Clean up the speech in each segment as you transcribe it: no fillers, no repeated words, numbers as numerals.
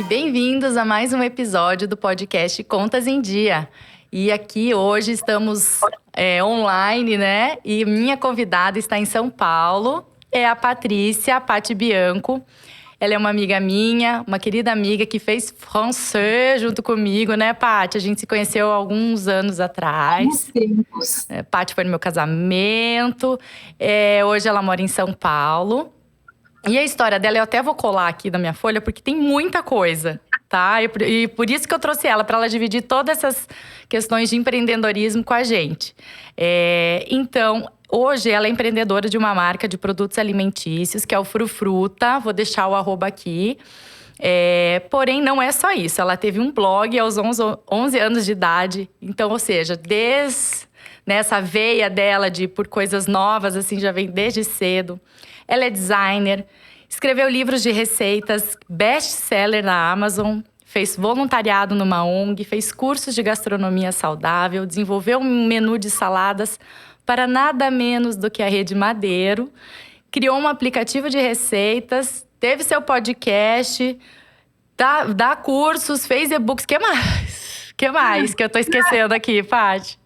bem-vindos a mais um episódio do podcast Contas em Dia. E aqui hoje estamos online, né? E minha convidada está em São Paulo, é a Patrícia, a Paty Bianco. Ela é uma amiga minha, uma querida amiga que fez français junto comigo, né, Paty? A gente se conheceu há alguns anos atrás. Tempos. Paty foi no meu casamento. Hoje ela mora em São Paulo. E a história dela eu até vou colar aqui na minha folha, porque tem muita coisa, tá? E por isso que eu trouxe ela, para ela dividir todas essas questões de empreendedorismo com a gente. Então, hoje ela é empreendedora de uma marca de produtos alimentícios, que é o Frufruta. Vou deixar o @ aqui. Porém, não é só isso. Ela teve um blog aos 11 anos de idade. Então, ou seja, nessa veia dela de por coisas novas, assim, já vem desde cedo. Ela é designer, escreveu livros de receitas, best-seller na Amazon, fez voluntariado numa ONG, fez cursos de gastronomia saudável, desenvolveu um menu de saladas para nada menos do que a Rede Madeiro, criou um aplicativo de receitas, teve seu podcast, dá cursos, fez e-books. Que mais que eu tô esquecendo aqui, Paty?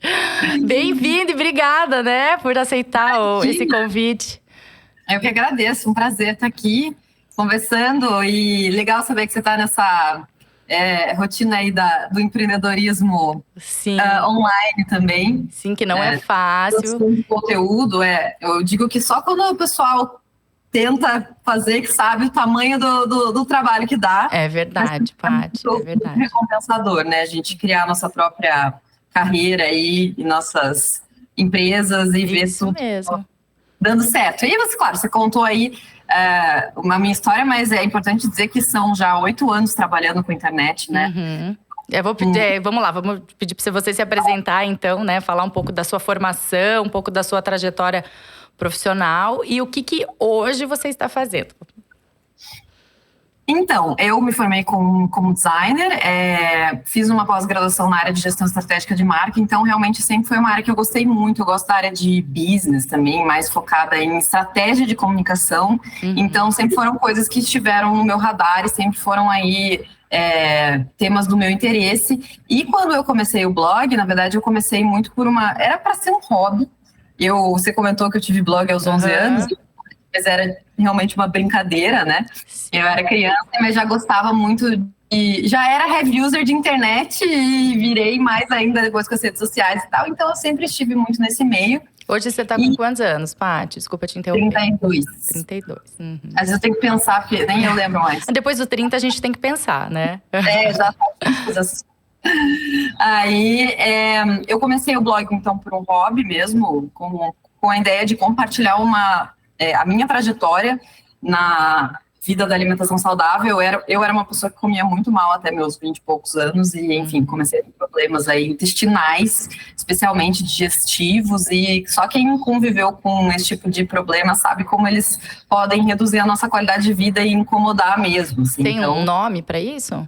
Bem-vinda e obrigada, né, por aceitar esse convite. Eu que agradeço, um prazer estar aqui conversando e legal saber que você está nessa rotina aí do empreendedorismo online também. Sim, que não é fácil. De conteúdo, eu digo que só quando o pessoal tenta fazer, que sabe o tamanho do trabalho que dá. É verdade, Paty, é verdade. Recompensador, né? A gente criar a nossa própria carreira aí, e nossas empresas e ver Isso mesmo. Dando certo. E você, claro, você contou aí uma minha história, mas é importante dizer que são já 8 anos trabalhando com internet, né? Uhum. Eu vou pedir, vamos pedir para você se apresentar, então, né? Falar um pouco da sua formação, um pouco da sua trajetória profissional e o que hoje você está fazendo. Então, eu me formei como designer, fiz uma pós-graduação na área de gestão estratégica de marca, então realmente sempre foi uma área que eu gostei muito. Eu gosto da área de business também, mais focada em estratégia de comunicação. Uhum. Então, sempre foram coisas que estiveram no meu radar e sempre foram aí temas do meu interesse. E quando eu comecei o blog, na verdade, eu comecei muito era para ser um hobby. Você comentou que eu tive blog aos 11 anos, mas era realmente uma brincadeira, né? Eu era criança, mas já gostava muito já era heavy user de internet e virei mais ainda depois com as redes sociais e tal. Então, eu sempre estive muito nesse meio. Hoje você tá com quantos anos, Paty? Desculpa te interromper. 32. 32. Uhum. Às vezes eu tenho que pensar, porque nem eu lembro mais. Depois dos 30 a gente tem que pensar, né? Já faz. Aí, eu comecei o blog, então, por um hobby mesmo, com a ideia de compartilhar a minha trajetória na vida da alimentação saudável. Eu era uma pessoa que comia muito mal até meus 20 e poucos anos e, enfim, comecei a ter problemas aí intestinais, especialmente digestivos, e só quem conviveu com esse tipo de problema sabe como eles podem reduzir a nossa qualidade de vida e incomodar mesmo. Assim. Tem um nome para isso?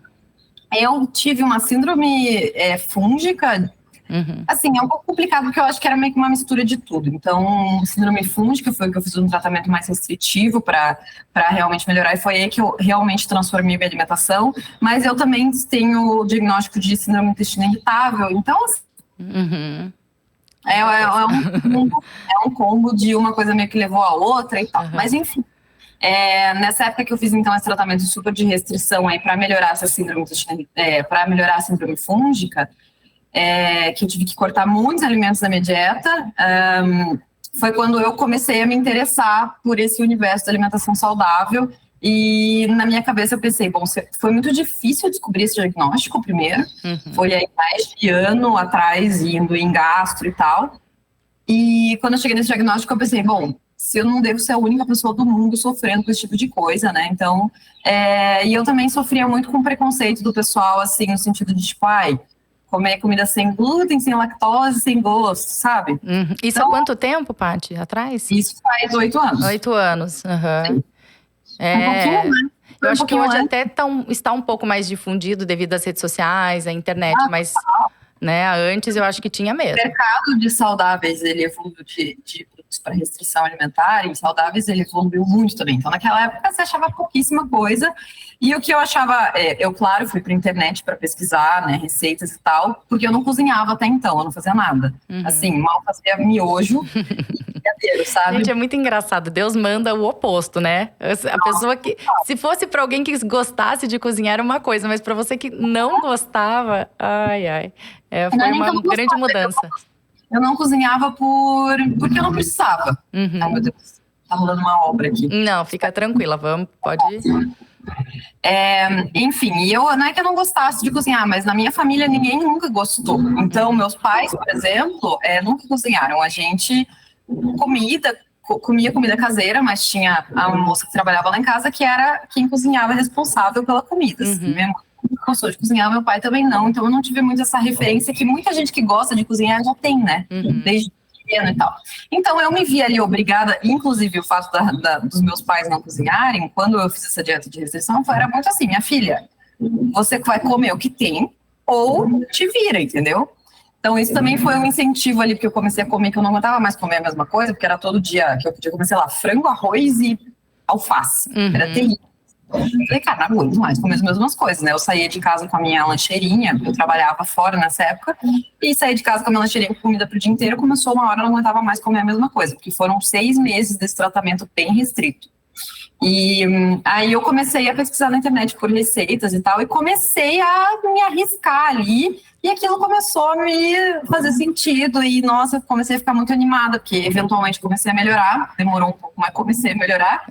Eu tive uma síndrome fúngica. Uhum. Assim, é um pouco complicado, porque eu acho que era meio que uma mistura de tudo. Então, síndrome fúngica foi que eu fiz um tratamento mais restritivo para realmente melhorar, e foi aí que eu realmente transformei minha alimentação. Mas eu também tenho o diagnóstico de síndrome do intestino irritável. Então, assim, é um combo de uma coisa meio que levou a outra e tal. Uhum. Mas, enfim. Nessa época que eu fiz, então, esse tratamento super de restrição aí para melhorar essa síndrome, para melhorar a síndrome fúngica, que eu tive que cortar muitos alimentos da minha dieta, foi quando eu comecei a me interessar por esse universo da alimentação saudável. E na minha cabeça eu pensei, bom, foi muito difícil descobrir esse diagnóstico primeiro. Uhum. Foi aí mais de ano atrás, indo em gastro e tal. E quando eu cheguei nesse diagnóstico, eu pensei, bom, se eu não devo ser a única pessoa do mundo sofrendo com esse tipo de coisa, né? Então, e eu também sofria muito com preconceito do pessoal, assim, no sentido de, tipo, comer comida sem glúten, sem lactose, sem gosto, sabe? Uhum. Isso então, há quanto tempo, Paty, atrás? Isso faz 8 anos. 8 anos, aham. Uhum. Um pouquinho, né? Eu acho que hoje até está um pouco mais difundido devido às redes sociais, à internet, mas né, antes eu acho que tinha mesmo. O mercado de saudáveis, ele evoluiu de para restrição alimentar e saudáveis, ele evoluiu muito também. Então, naquela época, você achava pouquíssima coisa. E o que eu achava, eu, claro, fui para a internet para pesquisar, né, receitas e tal, porque eu não cozinhava até então, eu não fazia nada. Assim, mal fazia miojo e brigadeiro, sabe? Gente, é muito engraçado. Deus manda o oposto, né? A pessoa que… Se fosse para alguém que gostasse de cozinhar era uma coisa, mas para você que não gostava… Ai, ai. Foi uma grande mudança. Eu não cozinhava porque eu não precisava. Ai, meu Deus, tá rolando uma obra aqui. Não, fica tranquila, pode ir. Enfim, não é que eu não gostasse de cozinhar, mas na minha família ninguém nunca gostou. Então, meus pais, por exemplo, nunca cozinharam. A gente comia comida caseira, mas tinha a moça que trabalhava lá em casa que era quem cozinhava responsável pela comida. Assim, minha mãe gostou de cozinhar, meu pai também não. Então, eu não tive muito essa referência que muita gente que gosta de cozinhar já tem, né? Desde pequeno e tal. Então, eu me vi ali obrigada, inclusive o fato dos meus pais não cozinharem, quando eu fiz essa dieta de restrição, era muito assim, minha filha, você vai comer o que tem ou te vira, entendeu? Então, isso também foi um incentivo ali, porque eu comecei a comer, que eu não aguentava mais comer a mesma coisa, porque era todo dia que eu podia comer, sei lá, frango, arroz e alface. Era terrível. Eu falei, cara, não aguento mais comer as mesmas coisas, né? Eu saía de casa com a minha lancheirinha, eu trabalhava fora nessa época, e saía de casa com a minha lancheirinha com comida pro dia inteiro, começou uma hora, eu não aguentava mais comer a mesma coisa, porque foram 6 meses desse tratamento bem restrito. E aí eu comecei a pesquisar na internet por receitas e tal, e comecei a me arriscar ali, e aquilo começou a me fazer sentido, e nossa, comecei a ficar muito animada, porque eventualmente comecei a melhorar, demorou um pouco, mas comecei a melhorar.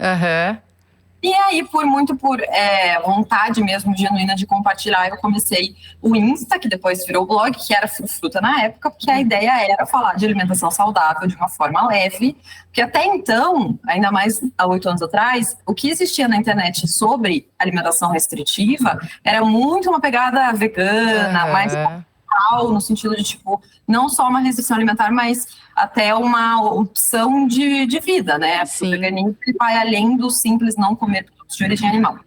E aí, por vontade mesmo, genuína de compartilhar, eu comecei o Insta, que depois virou blog, que era Frufruta na época, porque a ideia era falar de alimentação saudável de uma forma leve, porque até então, ainda mais há 8 anos atrás, o que existia na internet sobre alimentação restritiva era muito uma pegada vegana, mais no sentido de, tipo, não só uma restrição alimentar, mas até uma opção de vida, né? O veganismo vai além do simples não comer produtos de origem animal.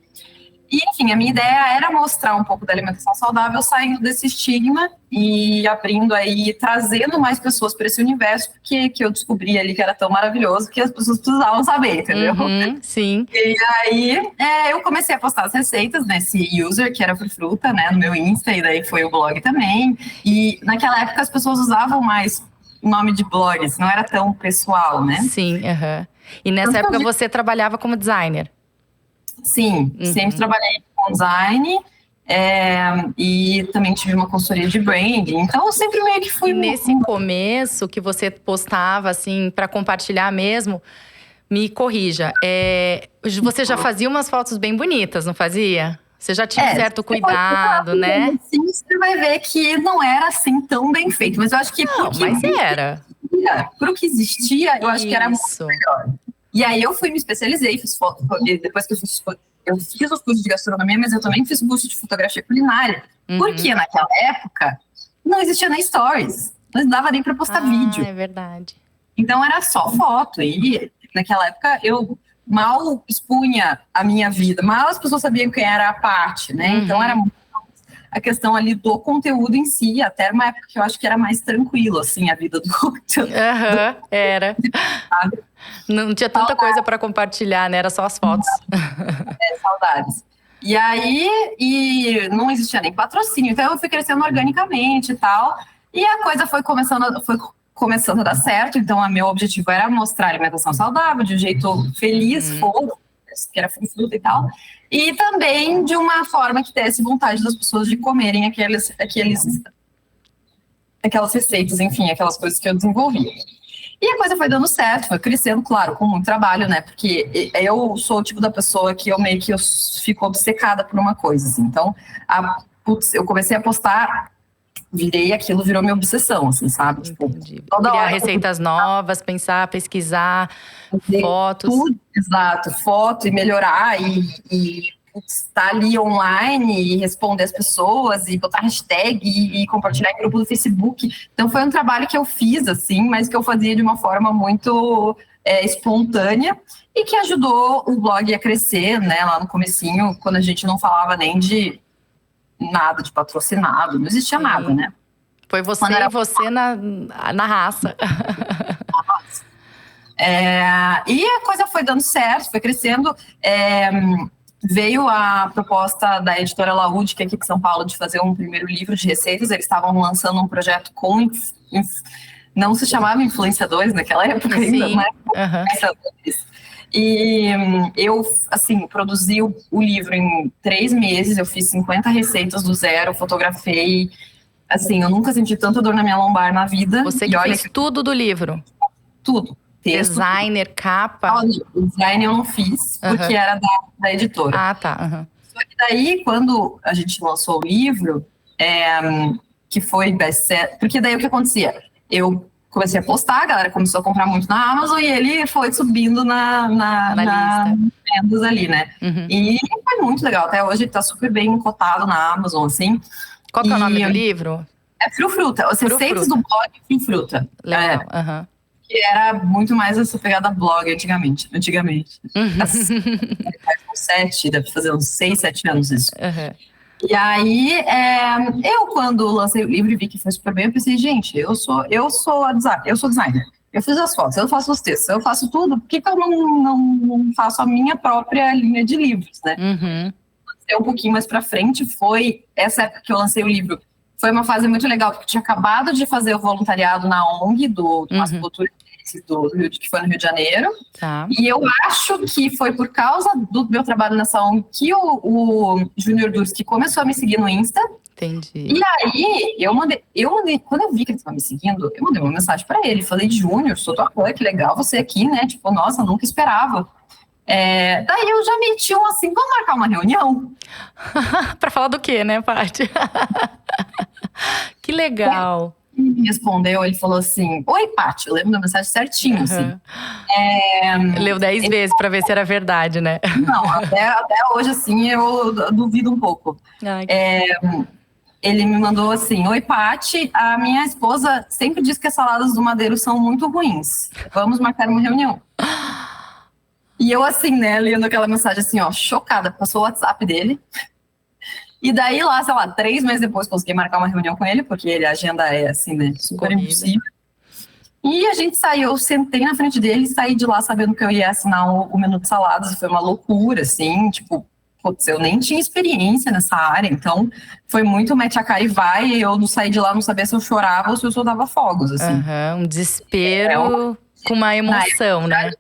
E, enfim, a minha ideia era mostrar um pouco da alimentação saudável, saindo desse estigma e abrindo aí, trazendo mais pessoas para esse universo que eu descobri ali que era tão maravilhoso que as pessoas precisavam saber, entendeu? Sim. E aí, eu comecei a postar as receitas nesse user, que era Frufruta, né, no meu Insta, e daí foi o blog também. E naquela época as pessoas usavam mais o nome de blogs, não era tão pessoal, né? Sim, E nessa época você trabalhava como designer? Sim, sempre trabalhei com design e também tive uma consultoria de branding. Então, eu sempre meio que fui… Nesse começo que você postava, assim, para compartilhar mesmo, me corrija. Você já fazia umas fotos bem bonitas, não fazia? Você já tinha um certo cuidado, né? Sim, você vai ver que não era assim tão bem feito. Mas eu acho que… mas era. Pro que existia, eu acho que era muito melhor. E aí eu me especializei, fiz foto, depois que eu fiz os cursos de gastronomia, mas eu também fiz o curso de fotografia culinária. Porque naquela época não existia nem stories, não dava nem para postar vídeo. É verdade. Então era só foto, e naquela época eu mal expunha a minha vida, mal as pessoas sabiam quem era a parte, né? Então era muito a questão ali do conteúdo em si, até uma época que eu acho que era mais tranquilo, assim, a vida do era. Não tinha tanta coisa para compartilhar, né? Era só as fotos. Saudades. E aí, não existia nem patrocínio, então eu fui crescendo organicamente e tal, e a coisa foi começando a dar certo. Então, o meu objetivo era mostrar alimentação saudável, de um jeito feliz, fofo, que era fruta e tal, e também de uma forma que desse vontade das pessoas de comerem aquelas receitas, enfim, aquelas coisas que eu desenvolvi. E a coisa foi dando certo, foi crescendo, claro, com muito trabalho, né? Porque eu sou o tipo da pessoa que eu fico obcecada por uma coisa, assim. Então, eu comecei a postar, virou minha obsessão, assim, sabe? Tipo, criar receitas novas, pesquisar, fotos. Tudo, exato, foto e melhorar e estar ali online e responder as pessoas e botar hashtag e compartilhar em grupo do Facebook. Então foi um trabalho que eu fiz, assim, mas que eu fazia de uma forma muito espontânea e que ajudou o blog a crescer, né? Lá no comecinho, quando a gente não falava nem de nada de patrocinado, não existia nada, né? Foi você na raça. E a coisa foi dando certo, foi crescendo. Veio a proposta da editora Laúde, que é aqui de São Paulo, de fazer um primeiro livro de receitas. Eles estavam lançando um projeto com... Não se chamava influenciadores naquela época ainda, né? E eu, assim, produzi o livro em 3 meses. Eu fiz 50 receitas do zero, fotografei. Assim, eu nunca senti tanta dor na minha lombar na vida. Você que fez tudo do livro? Tudo. Texto, designer, capa? O design eu não fiz, porque era da editora. Ah, tá. Só que daí, quando a gente lançou o livro, que foi best-seller, porque daí o que acontecia? Eu comecei a postar, a galera começou a comprar muito na Amazon e ele foi subindo na vendas ali, né? E foi muito legal. Até hoje ele tá super bem cotado na Amazon, assim. Qual que é o nome do livro? É Frufruta. Os receitas do blog Frufruta. Legal, Que era muito mais essa pegada blog antigamente. Faz uns 7, deve fazer uns 6, 7 anos isso. E aí, eu quando lancei o livro e vi que foi super bem, eu pensei, gente, eu sou designer. Eu fiz as fotos, eu faço os textos, eu faço tudo. Por que eu não faço a minha própria linha de livros, né? Um pouquinho mais pra frente, foi essa época que eu lancei o livro. Foi uma fase muito legal, porque eu tinha acabado de fazer o voluntariado na ONG do Mascultura, que foi no Rio de Janeiro. E eu acho que foi por causa do meu trabalho nessa ONG que o Júnior Durski começou a me seguir no Insta. Entendi. E aí, eu mandei, quando eu vi que ele estava me seguindo, eu mandei uma mensagem para ele. Falei, Júnior, sou tua fã, que legal você aqui, né? Tipo, nossa, nunca esperava. Daí eu já meti assim, vamos marcar uma reunião? Pra falar do quê, né, Paty? Que legal. Ele me respondeu, ele falou assim, oi, Paty, eu lembro da mensagem certinho, assim. Leu 10 vezes pra ver se era verdade, né? Não, até hoje, assim, eu duvido um pouco. Ele me mandou assim, oi, Paty, a minha esposa sempre diz que as saladas do Madeiro são muito ruins. Vamos marcar uma reunião. E eu assim, né, lendo aquela mensagem assim, ó, chocada, passou o WhatsApp dele. E daí lá, sei lá, 3 meses depois consegui marcar uma reunião com ele, porque a agenda é assim, né, super impossível. E a gente saiu, eu sentei na frente dele e saí de lá sabendo que eu ia assinar o menu de saladas. Foi uma loucura, assim, tipo, putz, eu nem tinha experiência nessa área, então foi muito mete a cara e vai. E eu não saí de lá, não sabia se eu chorava ou se eu soltava fogos, assim. Um desespero com uma emoção, né?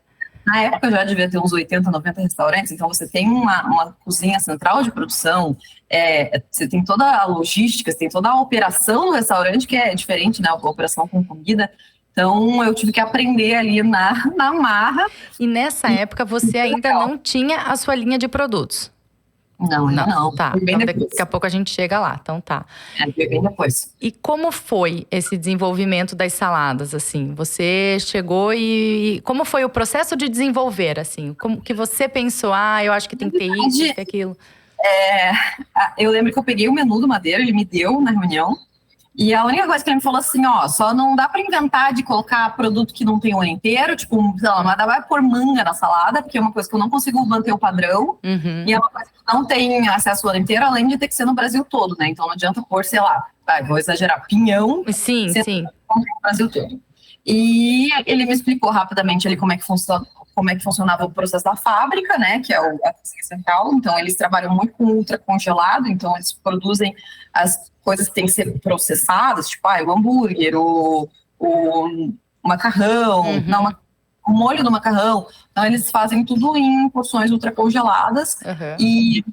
Na época eu já devia ter uns 80, 90 restaurantes, então você tem uma cozinha central de produção, você tem toda a logística, você tem toda a operação do restaurante, que é diferente, né, a operação com comida. Então eu tive que aprender ali na marra. E nessa época você ainda não tinha a sua linha de produtos? Não. Tá, então daqui a pouco a gente chega lá, então tá. Bem depois. E como foi esse desenvolvimento das saladas, assim? Você chegou e… Como foi o processo de desenvolver, assim? Como que você pensou, eu acho que tem que ter isso, tem que ter aquilo? Eu lembro que eu peguei o menu do Madeiro, ele me deu na reunião. E a única coisa que ele me falou assim, ó, só não dá pra inventar de colocar produto que não tem o ano inteiro, tipo, sei lá, mas vai pôr manga na salada, porque é uma coisa que eu não consigo manter o padrão, e é uma coisa que não tem acesso ao ano inteiro, além de ter que ser no Brasil todo, né? Então não adianta pôr, sei lá, vou exagerar, pinhão. Sim. No Brasil todo. E ele me explicou rapidamente ali como é que funcionava o processo da fábrica, né, que é a cozinha central. Então eles trabalham muito com ultra congelado, então eles produzem as coisas que têm que ser processadas, tipo, o hambúrguer, o macarrão, o molho do macarrão. Então eles fazem tudo em porções ultra congeladas. E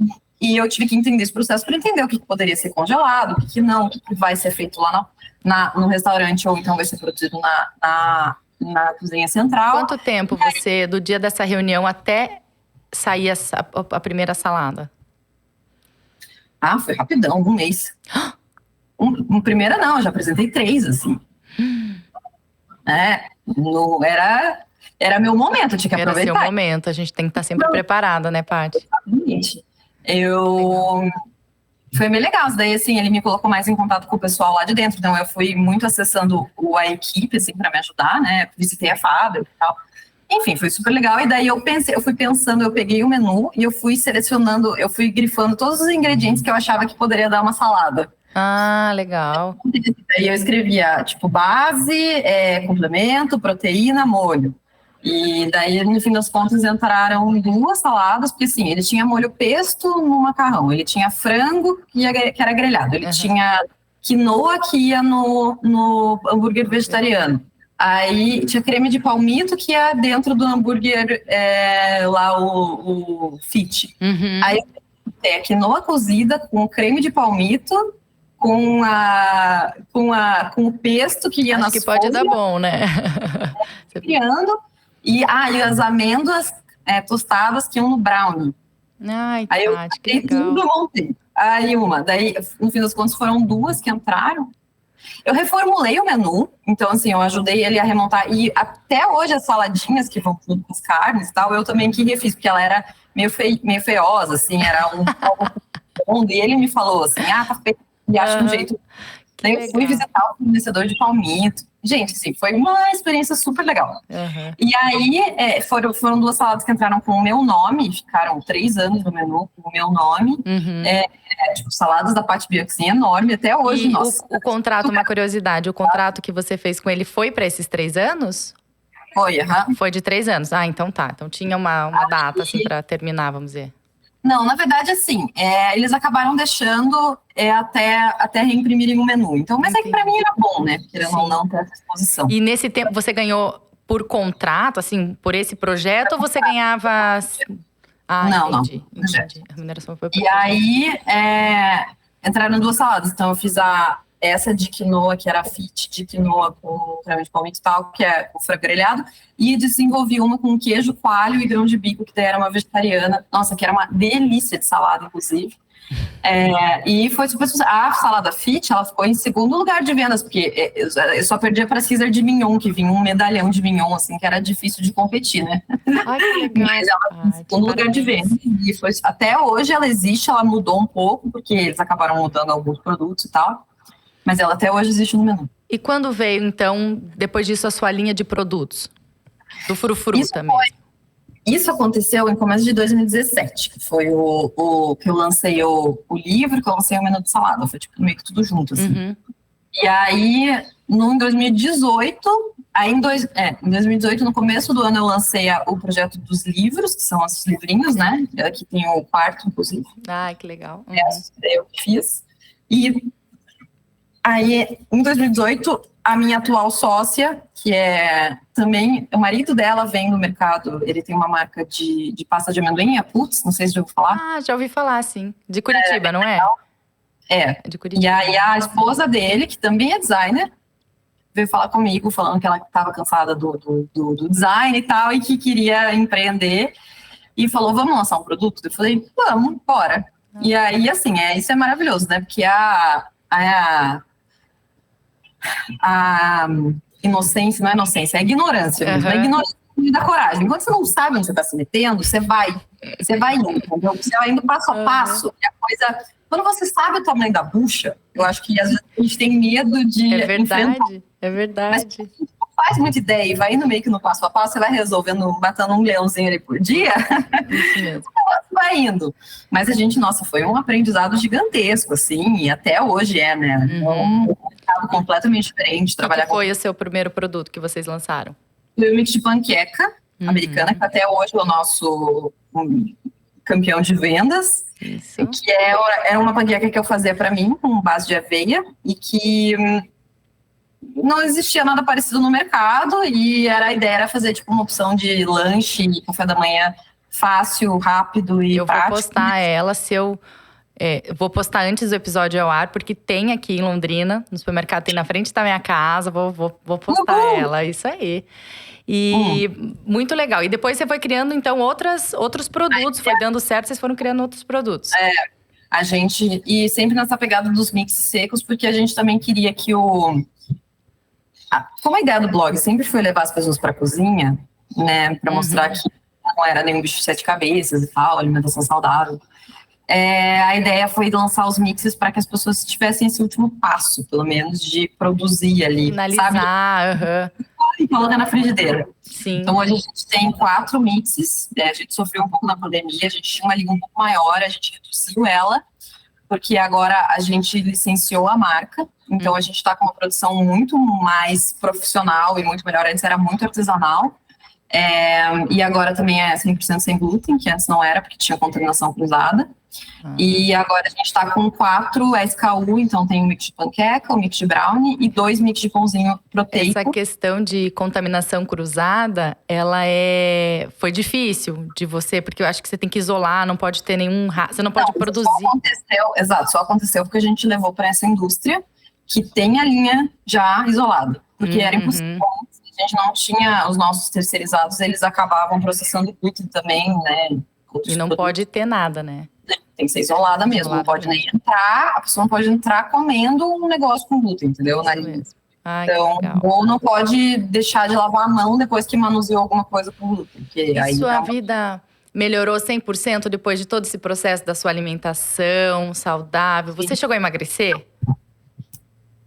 eu tive que entender esse processo para entender o que poderia ser congelado, o que não, o que vai ser feito lá no restaurante, ou então vai ser produzido na cozinha central. Quanto tempo você, do dia dessa reunião até sair a primeira salada? Foi rapidão, 1 mês. Primeira não, eu já apresentei 3, assim. Era meu momento, eu tinha que aproveitar. Era seu momento, a gente tem que estar sempre preparada, né, Paty? Exatamente. Foi bem legal, daí assim, ele me colocou mais em contato com o pessoal lá de dentro, então eu fui muito acessando a equipe, assim, para me ajudar, né, visitei a fábrica e tal. Enfim, foi super legal, e daí eu fui pensando, eu peguei o menu e eu fui selecionando, eu fui grifando todos os ingredientes que eu achava que poderia dar uma salada. Legal. Daí eu escrevia, tipo, base, complemento, proteína, molho. E daí, no fim das contas, entraram 2 saladas, porque assim, ele tinha molho pesto no macarrão, ele tinha frango que era grelhado, ele tinha quinoa que ia no hambúrguer vegetariano. Aí tinha creme de palmito que ia dentro do hambúrguer lá, o fit. Aí tem a quinoa cozida com creme de palmito, com o pesto que ia nas que pode dar bom, né? Criando. E as amêndoas tostadas que iam no brownie. Ai, aí eu que legal. Tudo, montei. Daí, no fim das contas, foram 2 que entraram. Eu reformulei o menu, então, assim, eu ajudei ele a remontar. E até hoje, as saladinhas que vão com as carnes e tal, eu também que refiz, porque ela era meio feiosa, assim, era um... E ele me falou assim, tá feio, e acha um jeito... Daí eu fui visitar o fornecedor de palmito. Gente, assim, foi uma experiência super legal. E aí, foram 2 saladas que entraram com o meu nome, ficaram 3 anos no menu com o meu nome. Tipo, saladas da Patti Bianchi, assim, enorme, até hoje. E nossa, o contrato, uma curiosidade, o contrato que você fez com ele foi para esses 3 anos? Foi, Foi de 3 anos. Então tá. Então tinha uma data, assim, para terminar, vamos dizer. Não, na verdade, assim, eles acabaram deixando até reimprimirem o menu. Então, mas é que pra mim era bom, né? Querendo ou não ter essa exposição. E nesse tempo, você ganhou por contrato, assim, por esse projeto, ou você ganhava... Entendi. A remuneração foi por E aí, entraram 2 saladas. Então, eu fiz essa de quinoa, que era fit de quinoa com creme de palmito e tal, que é o frango grelhado, e desenvolvi uma com queijo, coalho e grão de bico, que daí era uma vegetariana. Nossa, que era uma delícia de salada, inclusive. E foi super sucesso. A salada fit, ela ficou em 2º lugar de vendas, porque eu só perdia para César de mignon, que vinha um medalhão de mignon, assim, que era difícil de competir, né? Ai, que legal. Mas ela ficou em 2º lugar de vendas. E até hoje ela existe, ela mudou um pouco, porque eles acabaram mudando alguns produtos e tal. Mas ela até hoje existe no menu. E quando veio, então, depois disso, a sua linha de produtos? Do frufru também. Isso aconteceu em começo de 2017, que foi o que eu lancei o livro, que eu lancei o menu de salada. Foi tipo meio que tudo junto, assim. E aí, em 2018, em 2018, no começo do ano, eu lancei o projeto dos livros, que são esses livrinhos, né? Aqui tem o 4º, inclusive. Que legal. Eu que fiz. E aí, em 2018, a minha atual sócia, que é também... O marido dela vem no mercado, ele tem uma marca de pasta de amendoim, a Putz, não sei se já ouviu falar. Já ouvi falar, sim. De Curitiba, não é? De Curitiba. E aí, a esposa dele, que também é designer, veio falar comigo, falando que ela estava cansada do design e tal, e que queria empreender. E falou, vamos lançar um produto? Eu falei, vamos, bora. E aí, assim, isso é maravilhoso, né? Porque a inocência, não é inocência, é ignorância mesmo. A ignorância da coragem. Enquanto você não sabe onde você está se metendo, você vai indo, entendeu? Você vai indo passo a passo. E a coisa... Quando você sabe o tamanho da bucha, eu acho que às vezes a gente tem medo de enfrentar. É verdade. Mas se você não faz muita ideia e vai indo meio que no passo a passo, você vai resolvendo, matando um leãozinho ali por dia. Isso mesmo. Vai indo. Mas a gente, foi um aprendizado gigantesco, assim, e até hoje né? Um mercado completamente diferente. Trabalhar que foi o seu primeiro produto que vocês lançaram? Foi o mix de panqueca americana, que até hoje é o nosso campeão de vendas. Isso. Que era uma panqueca que eu fazia para mim, com base de aveia, e que não existia nada parecido no mercado, e a ideia era fazer tipo uma opção de lanche e café da manhã fácil, rápido e prático. Eu vou postar ela, vou postar antes do episódio ao ar, porque tem aqui em Londrina, no supermercado, tem na frente da minha casa, vou postar ela, isso aí. E muito legal. E depois você foi criando, então, outros produtos, foi dando certo, vocês foram criando outros produtos. A gente, e sempre nessa pegada dos mixes secos, porque a gente também queria que como a ideia do blog sempre foi levar as pessoas para a cozinha, né, para mostrar que não era nenhum bicho de 7 cabeças e tal, alimentação saudável. A ideia foi lançar os mixes para que as pessoas tivessem esse último passo, pelo menos, de produzir ali, finalizar, sabe? E colocar na frigideira. Sim. Então, hoje a gente tem 4 mixes. A gente sofreu um pouco na pandemia, a gente tinha uma liga um pouco maior, a gente reduziu ela, porque agora a gente licenciou a marca. Então, a gente está com uma produção muito mais profissional e muito melhor. Antes era muito artesanal. E agora também é 100% sem glúten, que antes não era, porque tinha contaminação cruzada. E agora a gente está com 4 SKU, então tem um mix de panqueca, um mix de brownie e 2 mix de pãozinho proteico. Essa questão de contaminação cruzada, foi difícil de você, porque eu acho que você tem que isolar, não pode ter você não pode produzir. Só aconteceu porque a gente levou para essa indústria que tem a linha já isolada, porque era impossível. A gente não tinha, os nossos terceirizados, eles acabavam processando glúten também, né? E não pode ter nada, né? Tem que ser isolada mesmo, não pode nem entrar, a pessoa não pode entrar comendo um negócio com glúten, entendeu? Então, ou não pode deixar de lavar a mão depois que manuseou alguma coisa com glúten. E sua vida melhorou 100% depois de todo esse processo da sua alimentação saudável? Você chegou a emagrecer?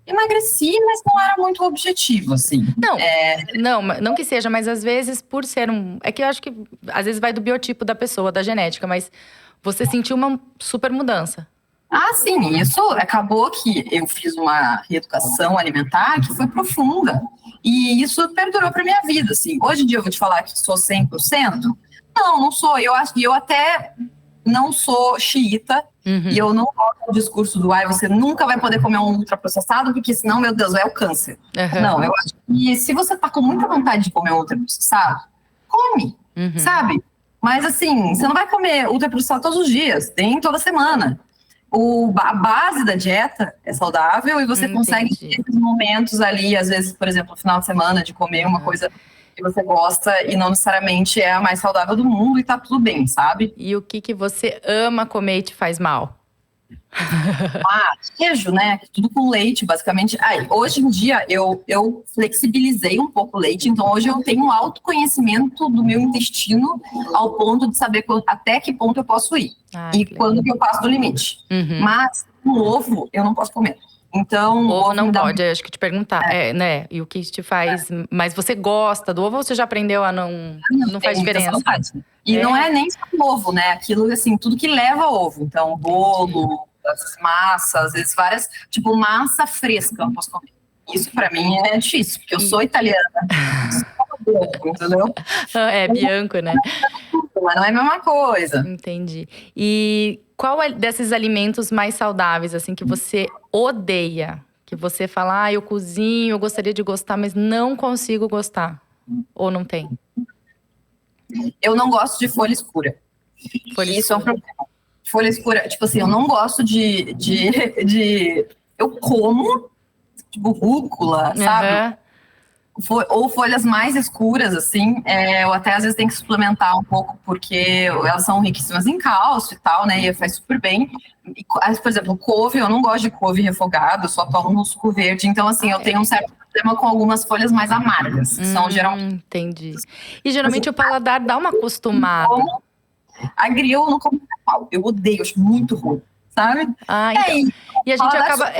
Emagreci, mas não era muito objetivo, assim. Não que seja, mas às vezes por ser É que eu acho que às vezes vai do biotipo da pessoa, da genética, mas você sentiu uma super mudança. Sim, isso acabou que eu fiz uma reeducação alimentar que foi profunda. E isso perdurou para minha vida, assim. Hoje em dia eu vou te falar que sou 100%? Não sou. Eu acho que eu até não sou xiita. E eu não gosto do discurso do você nunca vai poder comer um ultraprocessado, porque senão, meu Deus, é o câncer. Não, eu acho que se você tá com muita vontade de comer um ultraprocessado, come, sabe? Mas assim, você não vai comer ultraprocessado todos os dias, nem toda semana. A base da dieta é saudável e você consegue ter esses momentos ali, às vezes, por exemplo, no final de semana, de comer uma coisa que você gosta e não necessariamente é a mais saudável do mundo e tá tudo bem, sabe? E o que você ama comer e te faz mal? Queijo, né? Tudo com leite, basicamente. Hoje em dia, eu flexibilizei um pouco o leite, então hoje eu tenho um autoconhecimento do meu intestino ao ponto de saber até que ponto eu posso ir. E quando que eu passo do limite. Mas o ovo, eu não posso comer. Então, o ovo não pode, acho que te perguntar, né? E o que te faz… Mas você gosta do ovo ou você já aprendeu a não faz diferença? E não é nem só o ovo, né? Aquilo, assim, tudo que leva ovo. Então, bolo, as massas, às vezes várias… Tipo, massa fresca eu não posso comer. Isso pra mim é difícil, porque eu sou italiana. Entendeu? Bianco, né? Mas não é a mesma coisa. Entendi. E qual é desses alimentos mais saudáveis, assim, que você odeia? Que você fala, eu cozinho, eu gostaria de gostar, mas não consigo gostar. Ou não tem? Eu não gosto de folha escura. Isso é um problema. Folha escura, tipo assim, eu não gosto de eu como, tipo, rúcula, sabe? Ou folhas mais escuras, assim, eu até às vezes tenho que suplementar um pouco, porque elas são riquíssimas em cálcio e tal, né, e faz super bem. E, por exemplo, couve, eu não gosto de couve refogado, eu só tomo no suco verde, então assim, eu tenho um certo problema com algumas folhas mais amargas, que são geralmente… Entendi. E geralmente o paladar dá uma acostumada. Agriou, eu não como pau, eu odeio, acho muito ruim. Sabe? Então. E a gente acaba…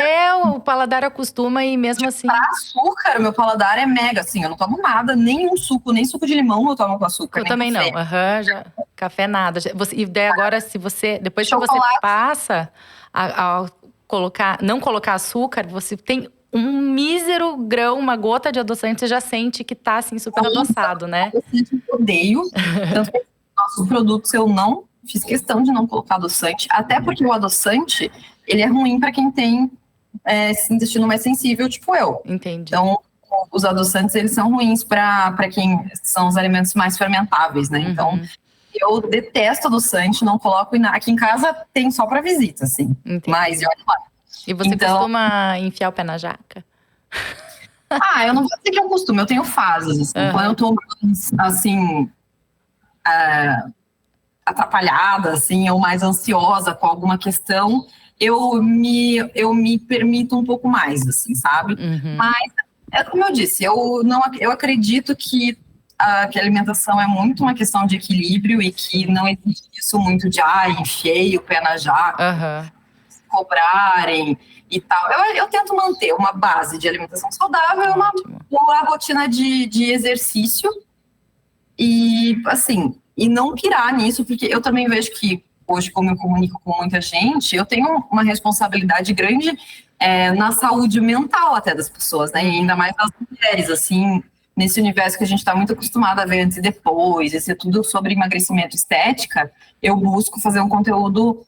o paladar acostuma e mesmo assim… Pra açúcar, meu paladar é mega, assim, eu não tomo nada, nem suco de limão eu tomo com açúcar. Eu também café. Não, café nada. E daí agora, depois que você passa a não colocar açúcar, você tem um mísero grão, uma gota de adoçante, você já sente que tá, assim, super adoçado, né? Eu odeio, tanto que nossos produtos eu não… Fiz questão de não colocar adoçante, até porque o adoçante, ele é ruim para quem tem esse intestino mais sensível, tipo eu. Entendi. Então, os adoçantes, eles são ruins para quem são os alimentos mais fermentáveis, né? Então, eu detesto adoçante, não coloco… Aqui em casa tem só para visita, assim. Entendi. Mas, olha lá. E você costuma enfiar o pé na jaca? Eu não vou dizer que eu costumo, eu tenho fases. Assim, quando eu tô, assim… atrapalhada, assim, ou mais ansiosa com alguma questão, eu me permito um pouco mais, assim, sabe? Mas, como eu disse, eu acredito que a alimentação é muito uma questão de equilíbrio e que não existe isso muito de, enfiei o pé na jaca, cobrarem e tal. Eu tento manter uma base de alimentação saudável e uma boa rotina de exercício e, assim… E não pirar nisso, porque eu também vejo que hoje, como eu comunico com muita gente, eu tenho uma responsabilidade grande na saúde mental até das pessoas, né? E ainda mais das mulheres, assim, nesse universo que a gente está muito acostumado a ver antes e depois, esse é tudo sobre emagrecimento e estética, eu busco fazer um conteúdo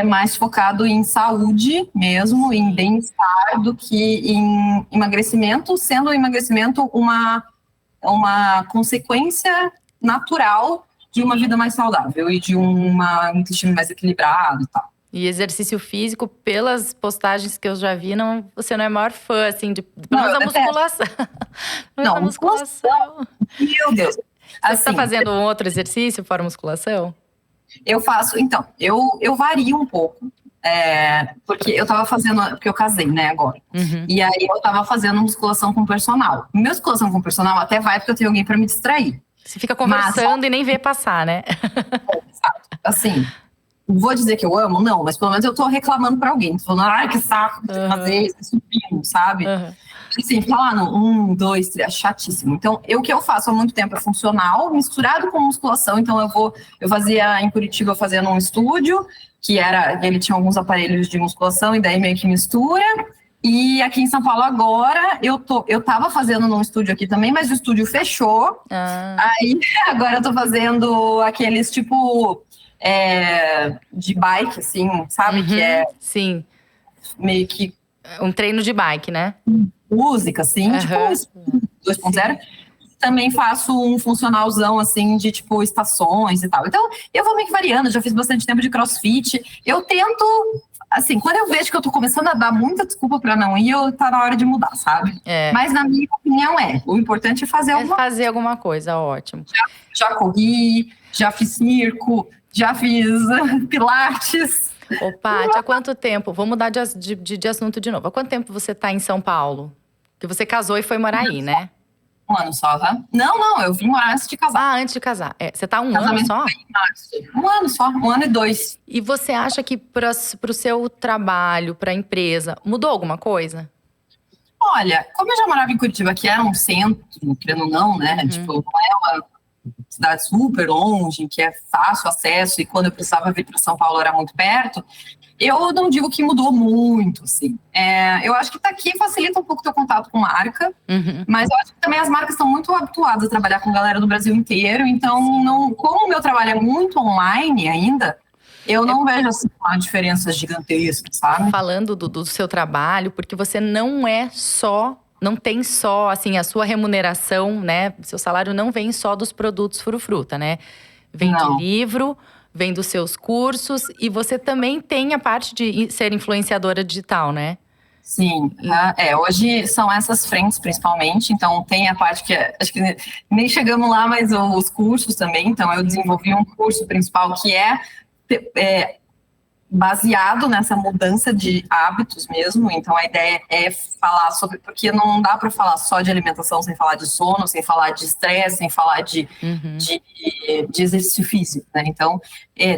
mais focado em saúde mesmo, em bem-estar, do que em emagrecimento, sendo o emagrecimento uma consequência natural de uma vida mais saudável e de um intestino mais equilibrado e tal. E exercício físico, pelas postagens que eu já vi, você não é maior fã, assim, pelo menos da musculação. Não, musculação. Meu Deus. Você está fazendo um outro exercício fora musculação? Eu faço, então, eu vario um pouco. Porque eu tava fazendo, porque eu casei, né, agora. Uhum. E aí eu tava fazendo musculação com personal. Musculação com personal até vai porque eu tenho alguém para me distrair. Você fica conversando e nem vê passar, né? Exato. Assim, vou dizer que eu amo? Não, mas pelo menos eu tô reclamando pra alguém. Tô falando, ai, que saco de fazer isso, subindo, sabe? Assim, fica lá no 1, 2, 3, é chatíssimo. Então, o que eu faço há muito tempo é funcional, misturado com musculação. Então, eu fazia em Curitiba, eu fazia num estúdio, ele tinha alguns aparelhos de musculação, e daí meio que mistura. E aqui em São Paulo agora, eu tava fazendo num estúdio aqui também, mas o estúdio fechou. Aí, agora eu tô fazendo aqueles tipo de bike, assim, sabe? Uhum, que é sim. Meio que um treino de bike, né? Música, assim, tipo 2.0. Também faço um funcionalzão, assim, de tipo estações e tal. Então, eu vou meio que variando, já fiz bastante tempo de crossfit. Eu tento, assim, quando eu vejo que eu tô começando a dar muita desculpa pra não ir, tá na hora de mudar, sabe? Mas na minha opinião o importante é fazer alguma coisa, ótimo. Já corri, já fiz circo, já fiz pilates. Ô, Paty, há quanto tempo? Vou mudar de assunto de novo. Há quanto tempo você tá em São Paulo? Que você casou e foi morar aí, né? 1 ano só, tá? Não, eu vim morar antes de casar. Ah, antes de casar. Você tá 1 ano só? 1 ano só, 1 ano e 2. E você acha que pro seu trabalho, pra empresa, mudou alguma coisa? Olha, como eu já morava em Curitiba, que era um centro, querendo ou não, né? Tipo, não é uma cidade super longe, que é fácil acesso, e quando eu precisava vir para São Paulo era muito perto. Eu não digo que mudou muito, assim. Eu acho que aqui facilita um pouco o teu contato com marca, mas eu acho que também as marcas estão muito habituadas a trabalhar com galera do Brasil inteiro, então, como o meu trabalho é muito online ainda, eu não vejo assim, uma diferença gigantesca, sabe? Falando do seu trabalho, porque você não tem só, assim, a sua remuneração, né? Seu salário não vem só dos produtos Frufruta, né? Vem de livro, vem dos seus cursos, e você também tem a parte de ser influenciadora digital, né? Sim, hoje são essas frentes principalmente, então tem a parte que acho que nem chegamos lá, mas os cursos também. Então eu desenvolvi um curso principal que é baseado nessa mudança de hábitos mesmo. Então a ideia é falar sobre, porque não dá para falar só de alimentação sem falar de sono, sem falar de estresse, sem falar de exercício físico, né? Então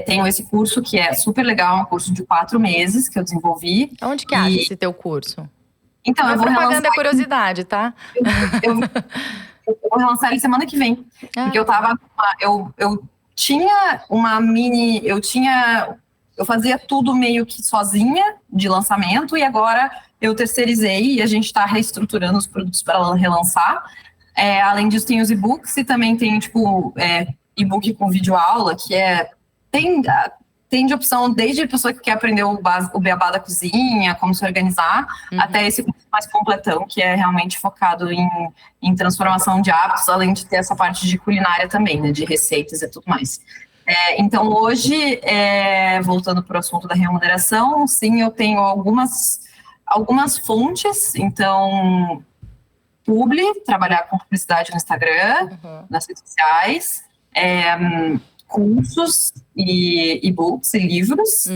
tenho esse curso que é super legal, um curso de 4 meses que eu desenvolvi. Onde que acha esse teu curso? Então, eu vou propaganda é curiosidade, tá? Eu vou relançar ele semana que vem. Porque eu tinha uma mini, eu fazia tudo meio que sozinha de lançamento, e agora eu terceirizei e a gente está reestruturando os produtos para relançar. Além disso, tem os e-books, e também tem tipo e-book com videoaula, que tem de opção desde a pessoa que quer aprender o beabá da cozinha, como se organizar, até esse curso mais completão, que é realmente focado em transformação de hábitos, além de ter essa parte de culinária também, né, de receitas e tudo mais. Então, hoje, voltando para o assunto da remuneração, sim, eu tenho algumas fontes. Então, trabalhar com publicidade no Instagram, nas redes sociais, cursos e e-books e livros,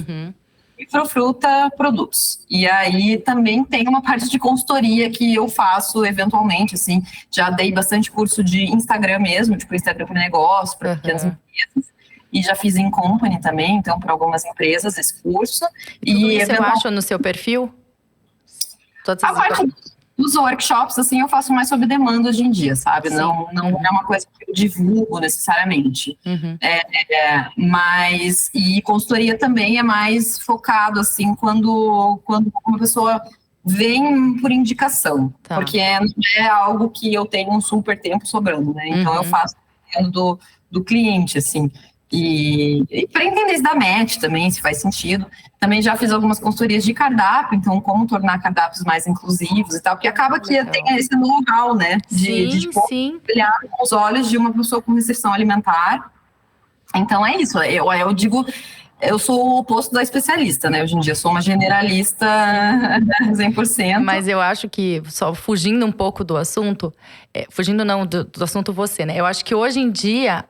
e Frufruta produtos. E aí também tem uma parte de consultoria que eu faço eventualmente, assim, já dei bastante curso de Instagram mesmo, tipo Instagram para negócio, para pequenas empresas. E já fiz em company também, então, para algumas empresas, esse curso. E tudo isso eu acho no seu perfil? A parte dos workshops, assim, eu faço mais sob demanda hoje em dia, sabe? Não é uma coisa que eu divulgo necessariamente. E consultoria também é mais focado, assim, quando uma pessoa vem por indicação, Tá. porque não é algo que eu tenho um super tempo sobrando, né? Então eu faço dependendo do cliente, assim. E para entender se dá match também, se faz sentido. Também já fiz algumas consultorias de cardápio, então como tornar cardápios mais inclusivos e tal, porque acaba que tem esse know-how, né? Sim. Olhar com os olhos de uma pessoa com restrição alimentar. Então é isso, eu digo, eu sou o oposto da especialista, né? Hoje em dia eu sou uma generalista 100%. Mas eu acho que, só fugindo um pouco do assunto, fugindo não do assunto você, né? Eu acho que hoje em dia,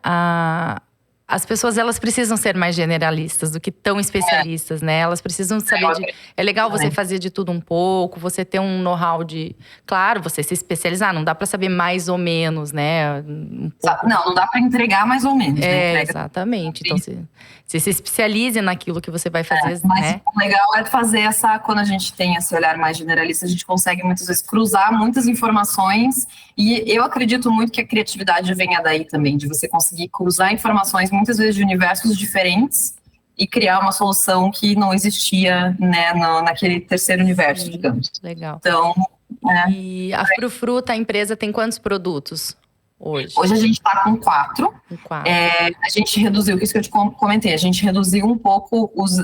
as pessoas, elas precisam ser mais generalistas do que tão especialistas, né? Elas precisam saber É legal você fazer de tudo um pouco, você ter um know-how de… Claro, você se especializar, não dá pra saber mais ou menos, né? Não dá pra entregar mais ou menos, né? Exatamente. Então, você se especialize naquilo que você vai fazer, mas né? o legal é fazer quando a gente tem esse olhar mais generalista, a gente consegue muitas vezes cruzar muitas informações, e eu acredito muito que a criatividade venha daí também, de você conseguir cruzar informações muitas vezes de universos diferentes e criar uma solução que não existia, né, naquele terceiro universo, digamos. Legal. Então, E a Frufru, a empresa tem quantos produtos hoje? Hoje a gente está com 4. A gente reduziu, isso que eu te comentei, a gente reduziu um pouco os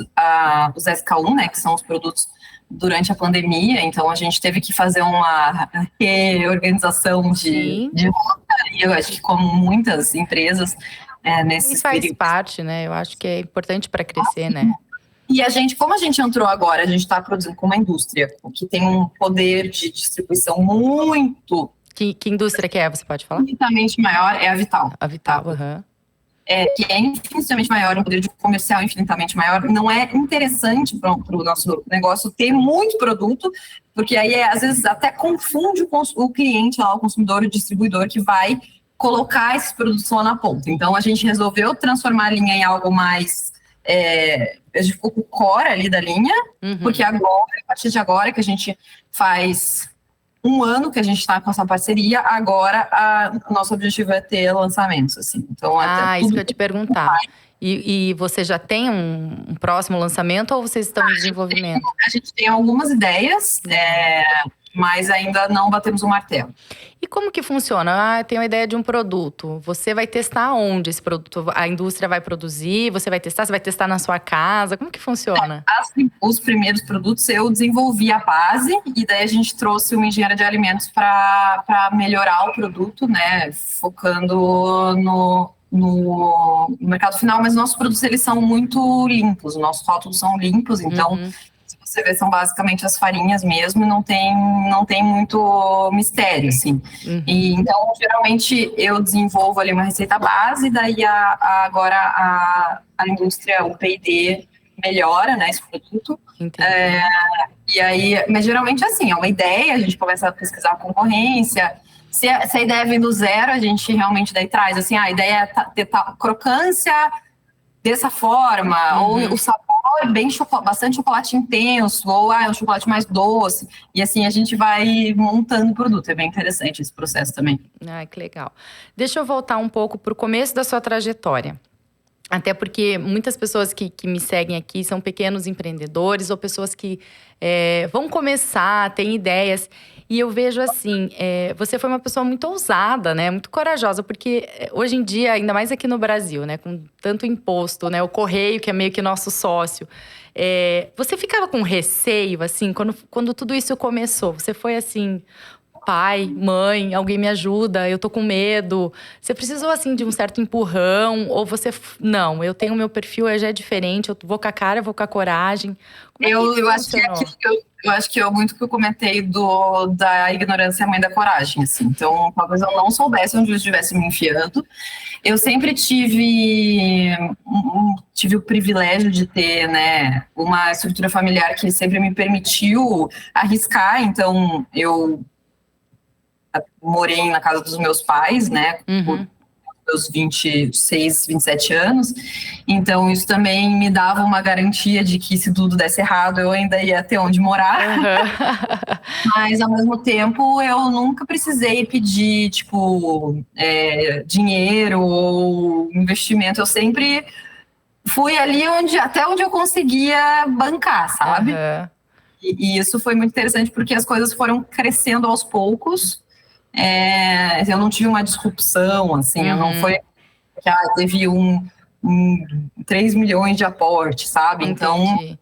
SK1, né, que são os produtos durante a pandemia, então a gente teve que fazer uma reorganização de rota, e eu acho que como muitas empresas nesse Isso faz parte, né? Eu acho que é importante para crescer, né? E como a gente entrou agora, a gente está produzindo com uma indústria que tem um poder de distribuição muito… Que indústria que é, você pode falar? Infinitamente maior é a Vital. A Vital, que é infinitamente maior, um poder de comercial infinitamente maior. Não é interessante para o nosso negócio ter muito produto, porque aí às vezes até confunde o cliente, o consumidor, o distribuidor que vai colocar esses produtos lá na ponta. Então a gente resolveu transformar a linha em algo mais… a gente ficou com o core ali da linha, porque agora, a partir de agora que a gente faz… 1 ano que a gente está com essa parceria, agora o nosso objetivo é ter lançamentos, assim. Então, isso que eu ia te perguntar. E você já tem um próximo lançamento ou vocês estão em desenvolvimento? A gente tem algumas ideias, mas ainda não batemos o martelo. E como que funciona? Tem uma ideia de um produto. Você vai testar onde esse produto? A indústria vai produzir? Você vai testar? Você vai testar na sua casa? Como que funciona? Os primeiros produtos eu desenvolvi a base e daí a gente trouxe uma engenheira de alimentos para melhorar o produto, né? Focando no mercado final, mas nossos produtos eles são muito limpos, os nossos rótulos são limpos, então… Você vê, são basicamente as farinhas mesmo, não tem muito mistério, assim. E, então, geralmente, eu desenvolvo ali uma receita base, daí agora a indústria, o P&D, melhora, né, esse produto. E aí, mas geralmente assim, é uma ideia, a gente começa a pesquisar a concorrência. Se a ideia vem do zero, a gente realmente daí traz, assim, a ideia é ter crocância dessa forma, ou o sabor bem bastante chocolate intenso, ou um chocolate mais doce. E assim a gente vai montando o produto. É bem interessante esse processo também. Que legal. Deixa eu voltar um pouco para o começo da sua trajetória. Até porque muitas pessoas que me seguem aqui são pequenos empreendedores ou pessoas que vão começar, têm ideias. E eu vejo assim, você foi uma pessoa muito ousada, né? Muito corajosa, porque hoje em dia, ainda mais aqui no Brasil, né? Com tanto imposto, né? O correio, que é meio que nosso sócio. Você ficava com receio, assim, quando tudo isso começou? Você foi assim… Pai, mãe, alguém me ajuda, eu tô com medo. Você precisou, assim, de um certo empurrão? Ou você… Não, eu tenho o meu perfil, já é diferente. Eu vou com a cara, eu vou com a coragem. Eu acho que é aquilo eu acho que muito que eu comentei da ignorância é a mãe da coragem, assim. Então, talvez eu não soubesse onde eu estivesse me enfiando. Eu sempre tive o privilégio de ter, né, uma estrutura familiar que sempre me permitiu arriscar. Então, eu morei na casa dos meus pais, né, por meus 26, 27 anos, então isso também me dava uma garantia de que se tudo desse errado, eu ainda ia ter onde morar, mas ao mesmo tempo eu nunca precisei pedir, tipo, dinheiro ou investimento, eu sempre fui ali até onde eu conseguia bancar, sabe? E isso foi muito interessante porque as coisas foram crescendo aos poucos. Eu não tive uma disrupção, assim, eu não foi que teve 3 milhões de aporte, sabe? Então,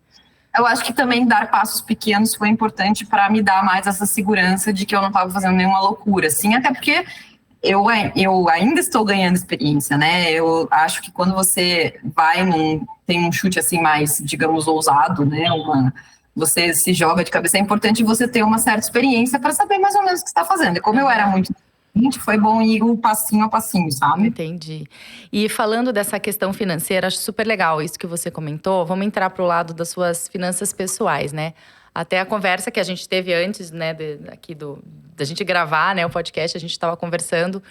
eu acho que também dar passos pequenos foi importante para me dar mais essa segurança de que eu não estava fazendo nenhuma loucura, assim, até porque eu ainda estou ganhando experiência, né? Eu acho que quando você tem um chute assim mais, digamos, ousado, né? Você se joga de cabeça, é importante você ter uma certa experiência para saber mais ou menos o que está fazendo. E como eu era muito foi bom ir o passinho a passinho, sabe? Entendi. E falando dessa questão financeira, acho super legal isso que você comentou. Vamos entrar para o lado das suas finanças pessoais, né? Até a conversa que a gente teve antes, né, da gente gravar, né, o podcast, a gente estava conversando.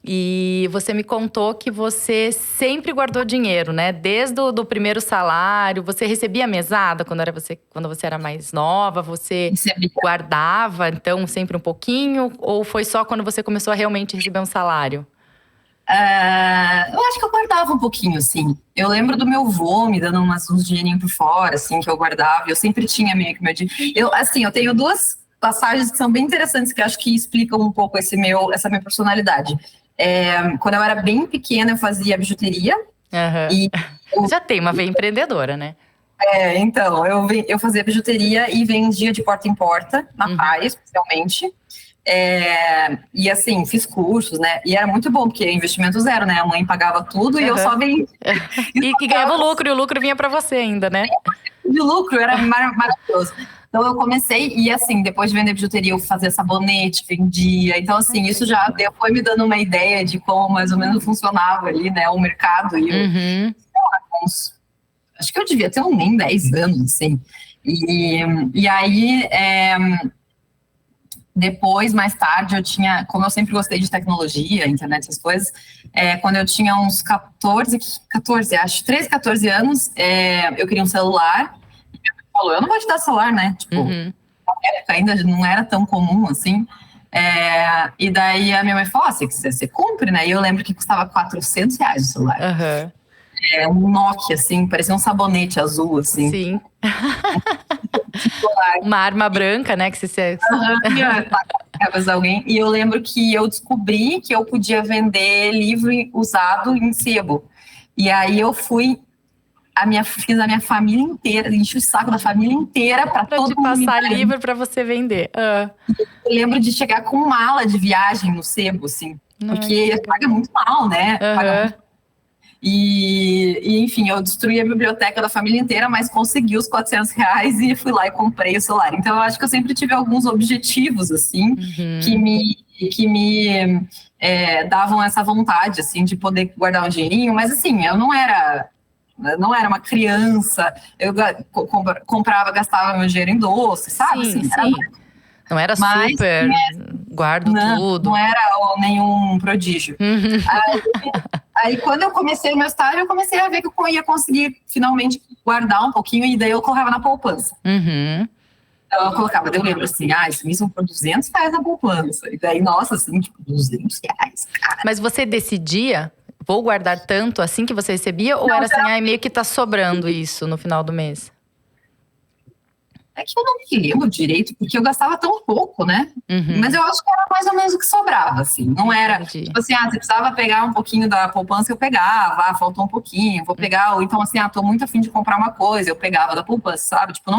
E você me contou que você sempre guardou dinheiro, né? Desde o primeiro salário, você recebia mesada quando você era mais nova? Você guardava, então, sempre um pouquinho? Ou foi só quando você começou a realmente receber um salário? Eu acho que eu guardava um pouquinho, assim. Eu lembro do meu avô me dando uns dinheirinhos por fora, assim, que eu guardava. Eu sempre tinha meio que meu dinheiro. Eu tenho duas passagens que são bem interessantes, que acho que explicam um pouco essa minha personalidade. Quando eu era bem pequena, eu fazia bijuteria. E já tem uma veia empreendedora, né? Então, eu fazia bijuteria e vendia de porta em porta, na praia, especialmente. E assim, fiz cursos, né? E era muito bom, porque investimento zero, né? A mãe pagava tudo e eu só vendia. E ganhava lucro, e o lucro vinha para você ainda, né? De lucro, era maravilhoso. Então eu comecei, e assim, depois de vender bijuteria, eu fazia sabonete, vendia. Então, assim, isso já foi me dando uma ideia de como mais ou menos funcionava ali, né? O mercado. E acho que eu devia ter nem 10 anos, assim. E aí, depois, mais tarde, como eu sempre gostei de tecnologia, internet, essas coisas, quando eu tinha uns 13, 14 anos, eu queria um celular. Falou, eu não vou te dar celular, né? Tipo, na época ainda não era tão comum, assim. E daí a minha mãe falou, você compre, né? E eu lembro que custava R$400 o celular. Um Nokia, assim, parecia um sabonete azul, assim. Sim. Uma arma branca, né? Que você... alguém. E eu lembro que eu descobri que eu podia vender livro usado em sebo. E aí eu fiz a minha família inteira, enchi o saco da família inteira para todo mundo passar livro para você vender. Eu lembro de chegar com mala de viagem no sebo, assim, porque paga muito mal, né? Paga muito. E enfim, eu destruí a biblioteca da família inteira, mas consegui os R$400 e fui lá e comprei o celular. Então eu acho que eu sempre tive alguns objetivos, assim, que me davam essa vontade, assim, de poder guardar um dinheirinho. Mas assim, eu não era uma criança, eu comprava, gastava meu dinheiro em doce, sabe? Sim, assim, não era super, guardo tudo. Não era nenhum prodígio. Aí, quando eu comecei o meu estágio, eu comecei a ver que eu ia conseguir finalmente guardar um pouquinho, e daí eu colocava na poupança. Então eu colocava, eu lembro assim, isso me por R$200 na poupança. E daí, nossa, assim, tipo, R$200, cara. Mas você decidia, vou guardar tanto assim que você recebia? Ou era assim, meio que tá sobrando isso no final do mês? É que eu não me lembro direito, porque eu gastava tão pouco, né? Mas eu acho que era mais ou menos o que sobrava, assim. Não era, tipo assim, você precisava pegar um pouquinho da poupança, eu pegava. Faltou um pouquinho, vou pegar. Ou então, assim, tô muito afim de comprar uma coisa, eu pegava da poupança, sabe? Tipo,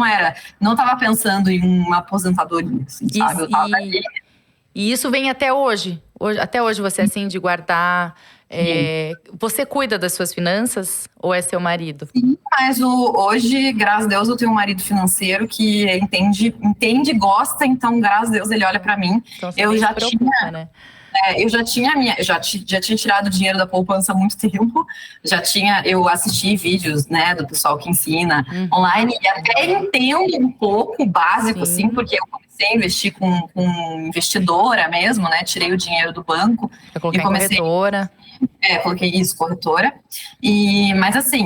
não tava pensando em uma aposentadoria, assim, sabe? Eu tava ali. E isso vem até hoje? Até hoje você é assim, de guardar… você cuida das suas finanças ou é seu marido? Sim, mas hoje, graças a Deus, eu tenho um marido financeiro que entende, gosta, então, graças a Deus, ele olha para mim. Então, você já preocupa, né? Eu já tinha tirado dinheiro da poupança há muito tempo. Eu assisti vídeos, né, do pessoal que ensina online e até entendo um pouco básico, assim, porque eu comecei a investir com investidora mesmo, né? Tirei o dinheiro do banco e comecei corretora. Coloquei isso, corretora. Mas assim,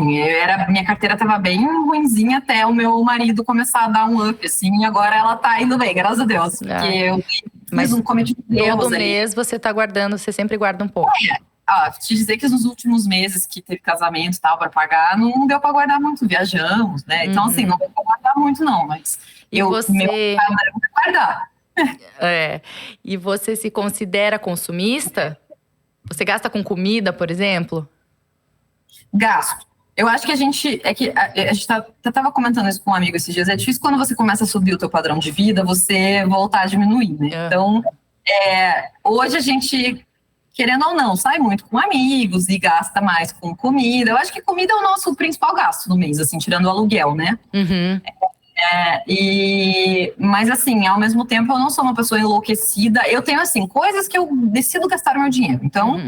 minha carteira estava bem ruinzinha até o meu marido começar a dar um up, assim, e agora ela tá indo bem, graças a Deus. Porque eu cometi todo mês você tá guardando, você sempre guarda um pouco. Te dizer que nos últimos meses que teve casamento e tal para pagar, não deu para guardar muito, viajamos, né? Então, assim, não deu para guardar muito não, mas E você... meu padrão é guardar. E você se considera consumista? Você gasta com comida, por exemplo? Gasto. Eu acho que a gente tava comentando isso com um amigo esses dias. É difícil quando você começa a subir o teu padrão de vida, você voltar a diminuir, né? Então, hoje a gente, querendo ou não, sai muito com amigos e gasta mais com comida. Eu acho que comida é o nosso principal gasto no mês, assim, tirando o aluguel, né? Uhum. Mas assim, ao mesmo tempo eu não sou uma pessoa enlouquecida. Eu tenho, assim, coisas que eu decido gastar meu dinheiro. Então,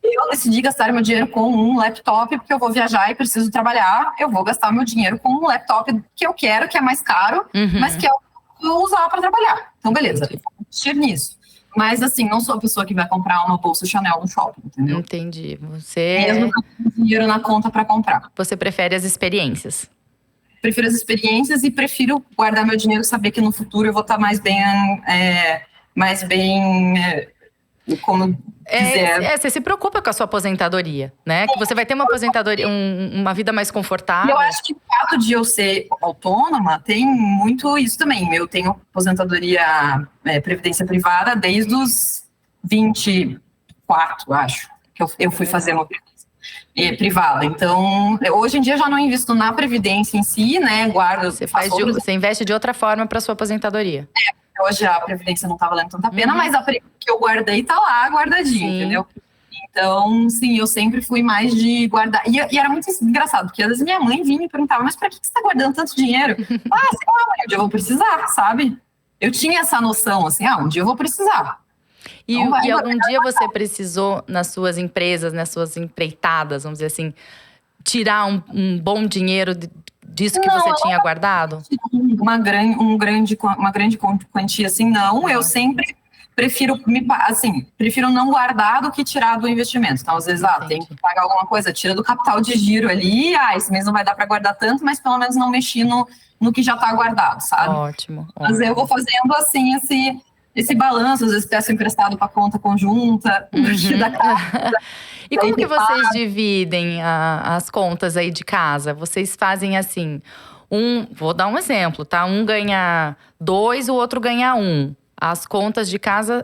eu decidi gastar meu dinheiro com um laptop, porque eu vou viajar e preciso trabalhar. Eu vou gastar meu dinheiro com um laptop que eu quero, que é mais caro, mas que eu vou usar para trabalhar. Então, beleza, eu vou investir nisso. Mas, assim, não sou a pessoa que vai comprar uma bolsa Chanel no shopping, entendeu? Entendi. Mesmo que eu tenha dinheiro na conta para comprar. Você prefere as experiências? Prefiro as experiências e prefiro guardar meu dinheiro e saber que no futuro eu vou estar mais bem, como dizer... Você se preocupa com a sua aposentadoria, né? Que você vai ter uma aposentadoria, uma vida mais confortável. Eu acho que o fato de eu ser autônoma tem muito isso também. Eu tenho aposentadoria, previdência privada desde os 24, acho, que eu fui fazer uma previdência privada. Então, hoje em dia já não invisto na previdência em si, né? Guardo. Você investe de outra forma para sua aposentadoria. Hoje a previdência não tá valendo tanta pena, mas a que eu guardei tá lá guardadinha, entendeu? Então, sim, eu sempre fui mais de guardar. E era muito engraçado, porque às vezes minha mãe vinha e me perguntava, mas pra que você tá guardando tanto dinheiro? Sei lá, mãe, um dia eu vou precisar, sabe? Eu tinha essa noção, assim, um dia eu vou precisar. E algum dia você precisou, nas suas empresas, nas suas empreitadas, vamos dizer assim, tirar um bom dinheiro disso que você tinha guardado? Uma grande quantia, assim, não. Eu sempre prefiro não guardar do que tirar do investimento. Então, às vezes, tem que pagar alguma coisa, tira do capital de giro ali. Esse mês não vai dar para guardar tanto, mas pelo menos não mexi no que já está guardado, sabe? Ótimo. Mas eu vou fazendo, assim, esse balanço. Às vezes peço emprestado para conta conjunta, da casa. E como que vocês dividem as contas aí de casa? Vocês fazem assim, vou dar um exemplo, tá? Um ganha 2, o outro ganha 1. As contas de casa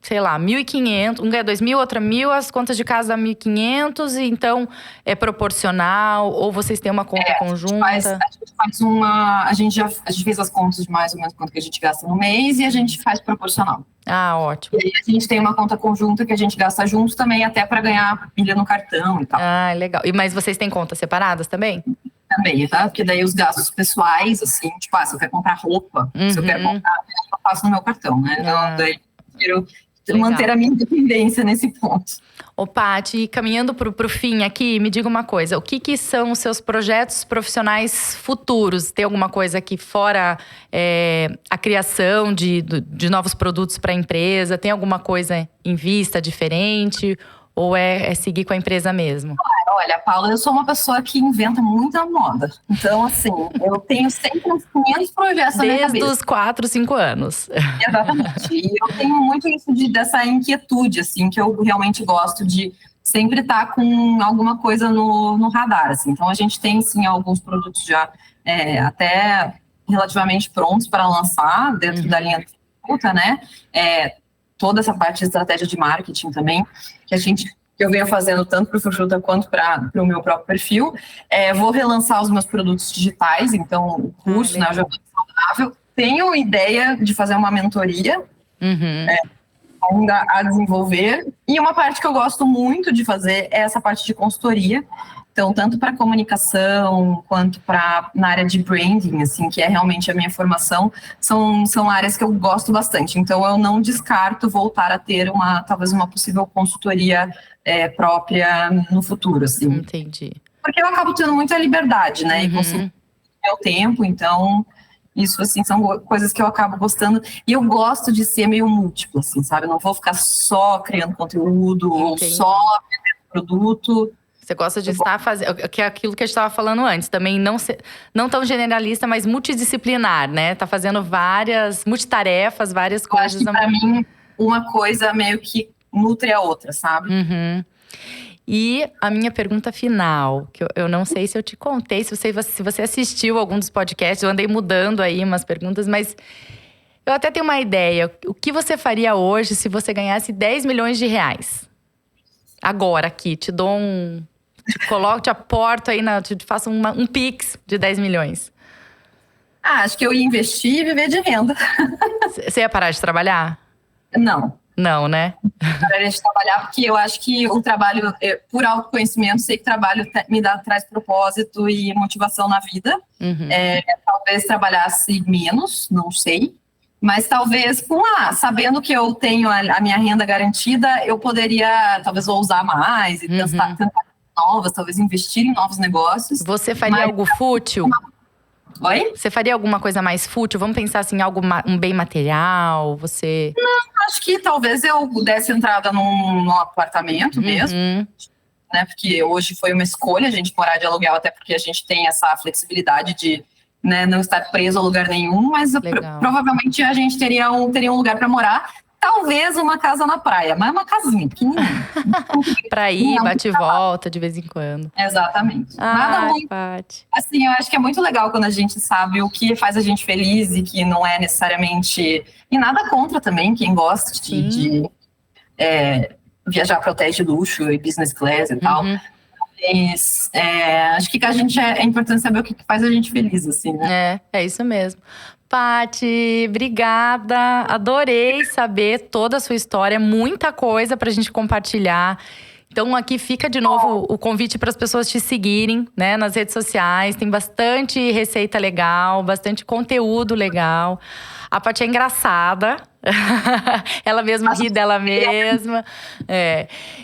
sei lá, 1.500, um ganha 2.000, outra 1.000, as contas de casa 1.500, e então é proporcional, ou vocês têm uma conta conjunta? A gente fez as contas de mais ou menos quanto que a gente gasta no mês e a gente faz proporcional. Ótimo. E aí a gente tem uma conta conjunta que a gente gasta juntos também, até para ganhar milha no cartão e tal. Legal. Mas vocês têm contas separadas também? Também, tá? Porque daí os gastos pessoais, assim, tipo, se eu quero comprar roupa, se eu quero comprar, eu faço no meu cartão, né? Então, daí eu quero manter a minha independência nesse ponto. Paty, caminhando pro fim aqui, me diga uma coisa. O que são os seus projetos profissionais futuros? Tem alguma coisa aqui fora a criação de novos produtos para a empresa? Tem alguma coisa em vista diferente? Ou é seguir com a empresa mesmo? Olha, Paula, eu sou uma pessoa que inventa muita moda. Então, assim, eu tenho sempre uns 500 projetos na minha cabeça. Desde os 4, 5 anos. Exatamente. E eu tenho muito isso dessa inquietude, assim, que eu realmente gosto de sempre estar com alguma coisa no radar, assim. Então, a gente tem, sim, alguns produtos já até relativamente prontos para lançar dentro da linha de fruta, né? Toda essa parte de estratégia de marketing também, que eu venho fazendo tanto para o Fruta quanto para o meu próprio perfil. Vou relançar os meus produtos digitais, então o curso, né, o Jornada Saudável. Tenho ideia de fazer uma mentoria ainda a desenvolver. E uma parte que eu gosto muito de fazer é essa parte de consultoria. Então, tanto para comunicação quanto na área de branding, assim, que é realmente a minha formação, são áreas que eu gosto bastante. Então, eu não descarto voltar a ter talvez uma possível consultoria própria no futuro, assim. Entendi. Porque eu acabo tendo muita liberdade, né? E consigo meu tempo, então isso, assim, são coisas que eu acabo gostando. E eu gosto de ser meio múltiplo, assim, sabe? Eu não vou ficar só criando conteúdo ou só vendendo produto. Você gosta de estar fazendo, que é aquilo que a gente estava falando antes, também não tão generalista, mas multidisciplinar, né? Tá fazendo várias multitarefas, várias coisas. Eu acho que para mim, uma coisa meio que nutre a outra, sabe? E a minha pergunta final, que eu não sei se eu te contei, se você assistiu algum dos podcasts, eu andei mudando aí umas perguntas, mas eu até tenho uma ideia. O que você faria hoje se você ganhasse 10 milhões de reais? Agora, aqui, te dou um… te aporto aí, te faço um Pix de 10 milhões. Acho que eu ia investir e viver de renda. Você ia parar de trabalhar? Não. Não, né? Para de trabalhar, porque eu acho que o trabalho, por autoconhecimento, sei que trabalho traz propósito e motivação na vida. Talvez trabalhasse menos, não sei. Mas talvez, sabendo que eu tenho a minha renda garantida, eu poderia talvez ousar mais e tentar novas, talvez investir em novos negócios. Você faria algo fútil? Oi? Você faria alguma coisa mais fútil? Vamos pensar assim, um bem material, você… Não, acho que talvez eu desse entrada num apartamento mesmo, né? Porque hoje foi uma escolha a gente morar de aluguel, até porque a gente tem essa flexibilidade de, né, não estar preso a lugar nenhum, mas provavelmente a gente teria um lugar para morar. Talvez uma casa na praia, mas uma casinha pequenininha. Pra ir, bate e volta de vez em quando. Exatamente. Nada muito. Paty. Assim, eu acho que é muito legal quando a gente sabe o que faz a gente feliz e que não é necessariamente… E nada contra também quem gosta de viajar para hotéis de luxo e business class e tal. Mas acho que a gente é importante saber o que faz a gente feliz, assim, né? É isso mesmo. Paty, obrigada. Adorei saber toda a sua história, muita coisa pra gente compartilhar. Então aqui fica de novo o convite para as pessoas te seguirem, né, nas redes sociais. Tem bastante receita legal, bastante conteúdo legal. A Paty é engraçada. Ela mesma ri dela mesma.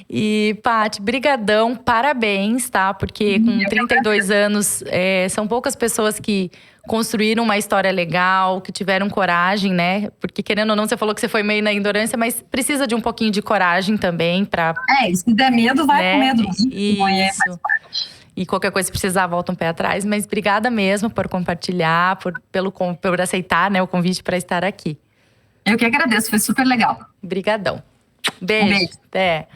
E, Paty, brigadão, parabéns, tá? Porque com 32 anos, são poucas pessoas que construíram uma história legal, que tiveram coragem, né? Porque, querendo ou não, você falou que você foi meio na ignorância, mas precisa de um pouquinho de coragem também pra… se der medo, vai com medo. Isso. E qualquer coisa, se precisar, volta um pé atrás. Mas obrigada mesmo por compartilhar, por aceitar, né, o convite para estar aqui. Eu que agradeço, foi super legal. Obrigadão. Beijo. Beijo. Até.